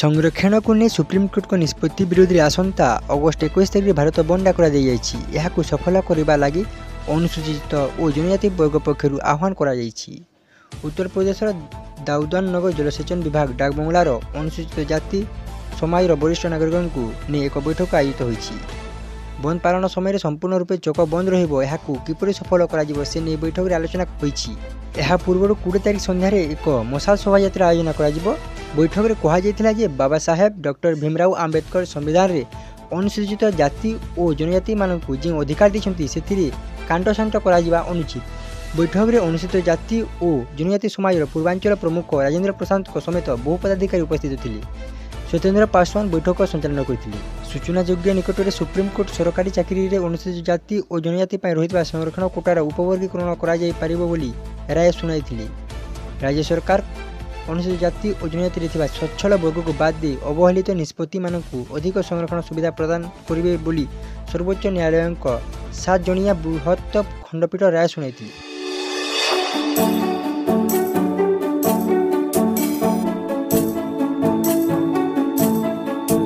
संरक्षण को नहीं सुप्रीमकोर्ट को निष्पत्ति विरोध में आसंता अगस्ट 21 तारिख भारत बंद डाकरा सफल करने लगी अनुसूचित और जनजाति वर्ग पक्षर आह्वान कर उत्तर प्रदेश दाऊदन नगर जलसेचन विभाग डाकबंगलार अनुसूचित जाति समाज वरिष्ठ नागरिक नहीं एक बैठक आयोजित होती। बंद पालन समय संपूर्ण रूपे चौक बंद रपर सफल कर बैठक में आलोचना होती। पूर्व 20 तारिख संध्यार एक मशाल शोभा यात्रा आयोजन कर बैठक में कहुला बाबा साहेब डॉक्टर भीमराव आंबेडकर संविधान में अनुसूचित जाति और जनजाति मानक जो अधिकार देते से कांटसांट अनुचित। बैठक में अनुसूचित जाति और जनजाति समाज पूर्वांचल प्रमुख राजेंद्र प्रसाद समेत बहु पदाधिकारी उपस्थित थे। स्वतंत्र पासवान बैठक संचालन करते। सूचनायोग्य निकट में सुप्रीमकोर्ट सरकारी चाकरी में अनुसूचित जाति और जनजाति रही संरक्षण कोटार उपवर्गीकरण कर राय शुणाई। राज्य सरकार अनुसूचित जाति और जनजाति स्वच्छल वर्ग को बाद दे अवहेलित निष्पत्ति मानक अधिक संरक्षण सुविधा प्रदान करेंगे सर्वोच्च न्यायालय 7 जणिया बृहत खंडपीठ राय शुणाई।